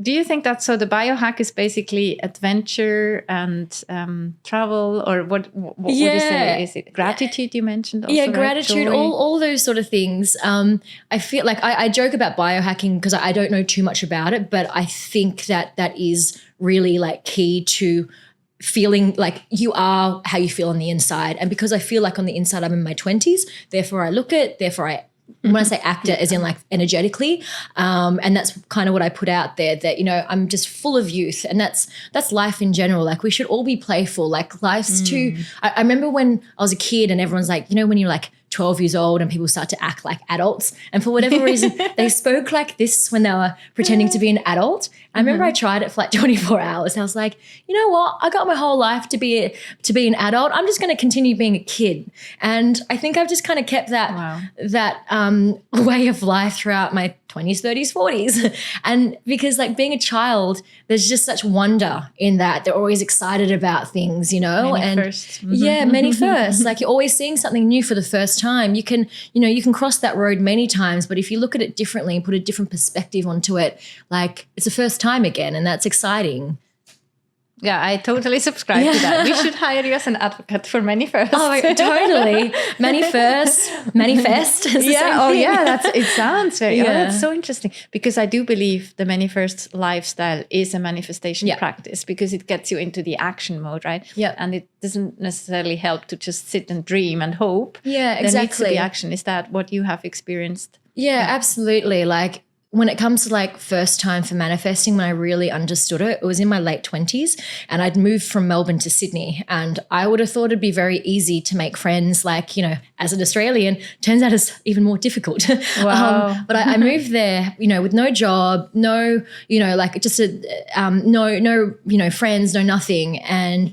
do you think that so the biohack is basically adventure and travel, or what would you say? Is it gratitude you mentioned also? Yeah, right? gratitude, Joy? all those sort of things. I feel like I joke about biohacking because I don't know too much about it, but I think that is really like key to feeling like you are how you feel on the inside. And because I feel like on the inside I'm in my 20s, therefore I look it, therefore I when I say act it, as in like energetically, and that's kind of what I put out there, that, you know, I'm just full of youth, and that's life in general. Like, we should all be playful. Like, life's too. I remember when I was a kid, and everyone's like, you know, when you're like 12 years old and people start to act like adults, and for whatever reason they spoke like this when they were pretending to be an adult. I remember I tried it for like 24 hours. I was like, you know what? I got my whole life to be an adult. I'm just going to continue being a kid. And I think I've just kind of kept that way of life throughout my 20s, 30s, 40s. And because like being a child, there's just such wonder in that. They're always excited about things, you know, many firsts. Yeah, many firsts. Like, you're always seeing something new for the first time. You can cross that road many times, but if you look at it differently and put a different perspective onto it, like, it's the first time again, and that's exciting. Yeah, I totally subscribe to that. We should hire you as an advocate for many firsts. Oh, totally. Many firsts, manifest. It sounds very, that's so interesting, because I do believe the many firsts lifestyle is a manifestation practice, because it gets you into the action mode, right? Yeah. And it doesn't necessarily help to just sit and dream and hope. Yeah, There needs to exactly. be action. Is that what you have experienced? Yeah, absolutely. Like, when it comes to like first time for manifesting, when I really understood it, it was in my late 20s, and I'd moved from Melbourne to Sydney, and I would have thought it'd be very easy to make friends. Like, you know, as an Australian, turns out it's even more difficult. Wow. But I moved there, you know, with no job, no, you know, like just no, you know, friends, no nothing.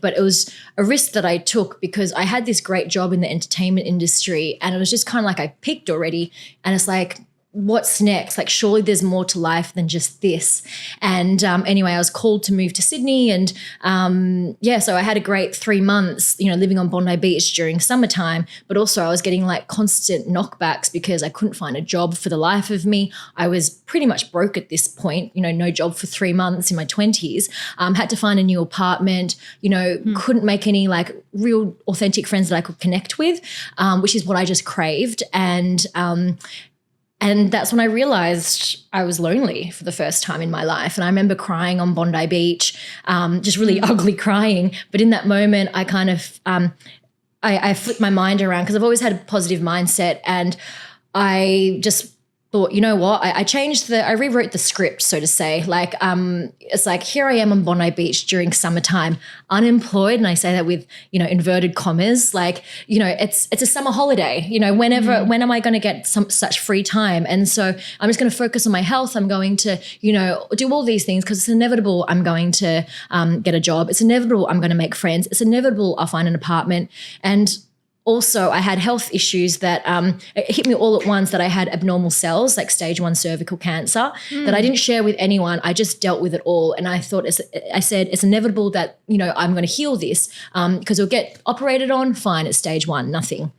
But it was a risk that I took, because I had this great job in the entertainment industry, and it was just kind of like I peaked already, and it's like, what's next? Like, surely there's more to life than just this. And anyway, I was called to move to Sydney, and so I had a great 3 months, you know, living on Bondi Beach during summertime, but also I was getting like constant knockbacks because I couldn't find a job for the life of me. I was pretty much broke at this point, you know, no job for 3 months in my 20s, had to find a new apartment, you know, couldn't make any like real authentic friends that I could connect with, which is what I just craved. And that's when I realized I was lonely for the first time in my life. And I remember crying on Bondi Beach, just really ugly crying. But in that moment, I kind of, I flipped my mind around, because I've always had a positive mindset. And I just thought, you know what, I rewrote the script, so to say. Like, it's like, here I am on Bondi Beach during summertime, unemployed, and I say that with, you know, inverted commas. Like, you know, it's a summer holiday. You know, when am I going to get such free time? And so I'm just going to focus on my health. I'm going to, you know, do all these things, because it's inevitable I'm going to get a job. It's inevitable I'm going to make friends. It's inevitable I'll find an apartment. And also, I had health issues that it hit me all at once, that I had abnormal cells, like stage 1 cervical cancer, that I didn't share with anyone. I just dealt with it all. And I thought, I said, it's inevitable that, you know, I'm going to heal this, because it'll get operated on, fine, it's stage 1, nothing.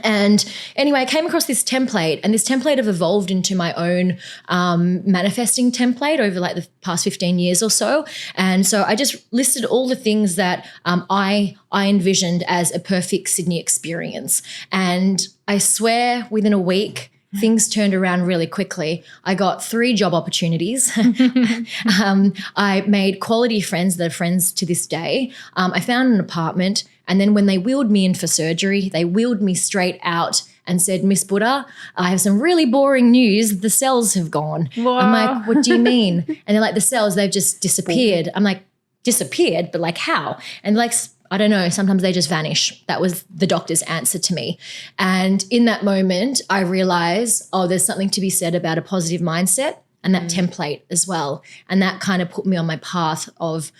And anyway, I came across this template, and this template have evolved into my own manifesting template over like the past 15 years or so. And so I just listed all the things that I envisioned as a perfect Sydney experience. And I swear, within a week, things turned around really quickly. I got 3 job opportunities. I made quality friends that are friends to this day. I found an apartment. And then when they wheeled me in for surgery, they wheeled me straight out and said, Miss Budah, I have some really boring news. The cells have gone. Wow. I'm like, what do you mean? And they're like, the cells, they've just disappeared. I'm like, disappeared? But like, how? And like, I don't know, sometimes they just vanish. That was the doctor's answer to me. And in that moment, I realized, there's something to be said about a positive mindset, and that template as well. And that kind of put me on my path of,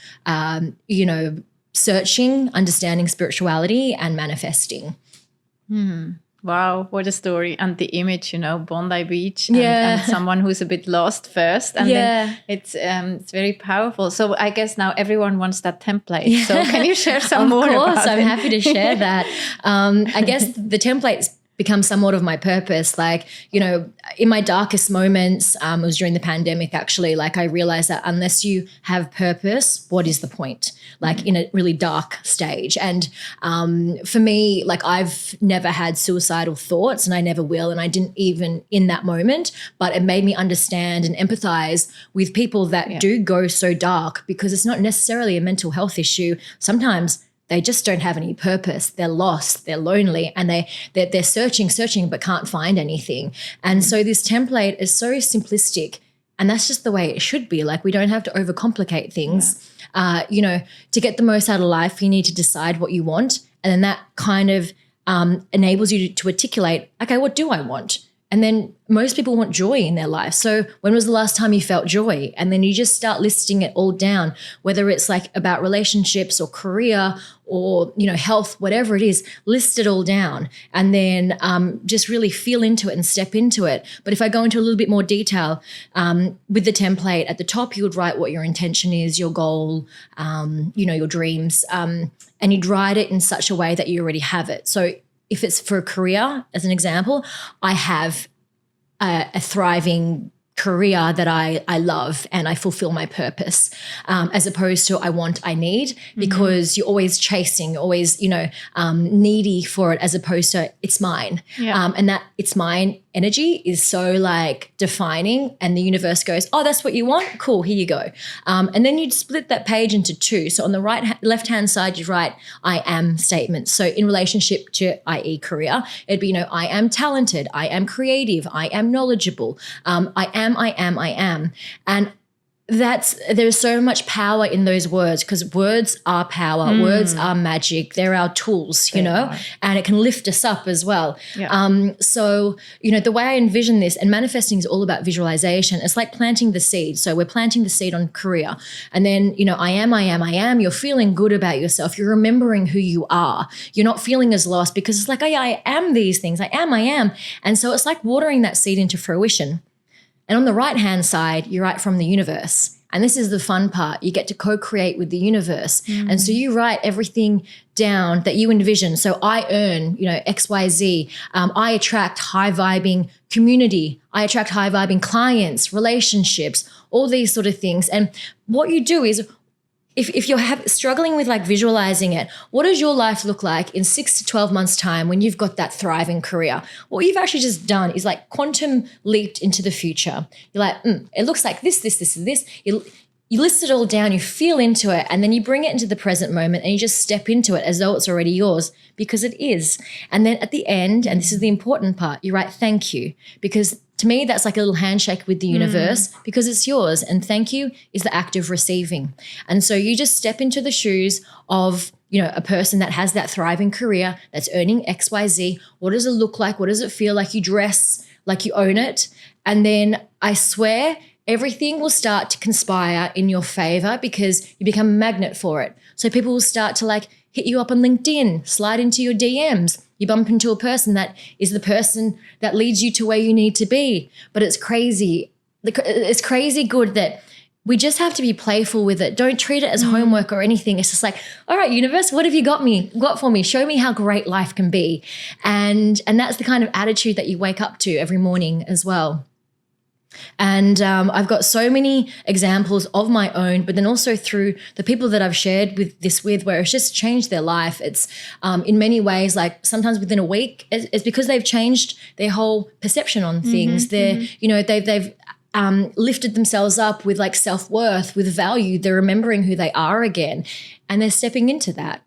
you know, searching, understanding spirituality, and manifesting. Wow, what a story. And the image, you know, Bondi Beach, and someone who's a bit lost first. And then it's very powerful. So I guess now everyone wants that template. Yeah. So can you share some more about it? Of course, I'm happy to share that. I guess the template's become somewhat of my purpose. Like, you know, in my darkest moments, it was during the pandemic actually, like I realized that unless you have purpose, what is the point? Like in a really dark stage. And for me, like I've never had suicidal thoughts and I never will. And I didn't even in that moment, but it made me understand and empathize with people that do go so dark, because it's not necessarily a mental health issue. Sometimes they just don't have any purpose. They're lost, they're lonely, and they're searching, but can't find anything. And so this template is so simplistic, and that's just the way it should be. Like we don't have to overcomplicate things. You know, to get the most out of life, you need to decide what you want. And then that kind of enables you to articulate, okay, what do I want? And then most people want joy in their life. So when was the last time you felt joy? And then you just start listing it all down, whether it's like about relationships or career or, you know, health, whatever it is, list it all down and then just really feel into it and step into it. But if I go into a little bit more detail with the template, at the top, you would write what your intention is, your goal, you know, your dreams, and you'd write it in such a way that you already have it. So if it's for a career, as an example, I have a thriving career that I love and I fulfill my purpose, as opposed to I want, I need, because you're always chasing, always, you know, needy for it, as opposed to it's mine. And that it's mine energy is so like defining, and the universe goes, oh, that's what you want? Cool, here you go. And then you'd split that page into two. So on the left-hand side, you write I am statements. So in relationship to, i.e. career, it'd be, you know, I am talented, I am creative, I am knowledgeable, I am. And there's so much power in those words, because words are power, words are magic, they're our tools, you know, and it can lift us up as well. So, you know, the way I envision this, and manifesting is all about visualization. It's like planting the seed. So we're planting the seed on career, and then, you know, I am, you're feeling good about yourself. You're remembering who you are. You're not feeling as lost, because it's like, oh yeah, I am these things. I am. And so it's like watering that seed into fruition. And on the right-hand side, you write from the universe. And this is the fun part. You get to co-create with the universe. And so you write everything down that you envision. So I earn, you know, XYZ. I attract high-vibing community. I attract high-vibing clients, relationships, all these sort of things. And what you do is, if you're struggling with like visualizing it, what does your life look like in 6 to 12 months time when you've got that thriving career? What you've actually just done is like quantum leaped into the future. You're like, it looks like this. You list it all down, you feel into it, and then you bring it into the present moment and you just step into it as though it's already yours, because it is. And then at the end, and this is the important part, you write thank you, because to me, that's like a little handshake with the universe, because it's yours. And thank you is the act of receiving. And so you just step into the shoes of, you know, a person that has that thriving career, that's earning XYZ. What does it look like? What does it feel like? You dress like you own it. And then I swear everything will start to conspire in your favor, because you become a magnet for it. So people will start to like hit you up on LinkedIn, slide into your DMs. You bump into a person that is the person that leads you to where you need to be. But it's crazy. It's crazy good that we just have to be playful with it. Don't treat it as homework or anything. It's just like, all right, universe, what have you got for me? Show me how great life can be. And that's the kind of attitude that you wake up to every morning as well. And I've got so many examples of my own, but then also through the people that I've shared with, where it's just changed their life. It's in many ways, like sometimes within a week, it's because they've changed their whole perception on things. You know, they've lifted themselves up with like self-worth, with value. They're remembering who they are again, and they're stepping into that.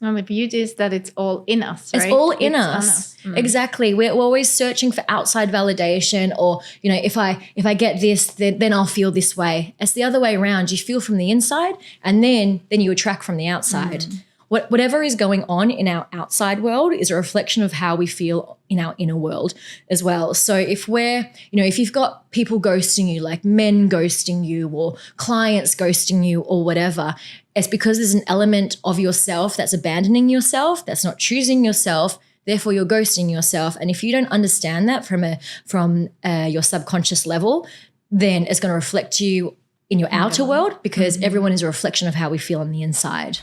And the beauty is that it's all in us, right? It's all in us. Exactly. We're always searching for outside validation, or, you know, if I get this, then I'll feel this way. It's the other way around. You feel from the inside, and then you attract from the outside. Whatever is going on in our outside world is a reflection of how we feel in our inner world as well. So if you've got people ghosting you, like men ghosting you or clients ghosting you or whatever, it's because there's an element of yourself that's abandoning yourself, that's not choosing yourself. Therefore, you're ghosting yourself. And if you don't understand that from your subconscious level, then it's going to reflect you in your outer world, because everyone is a reflection of how we feel on the inside.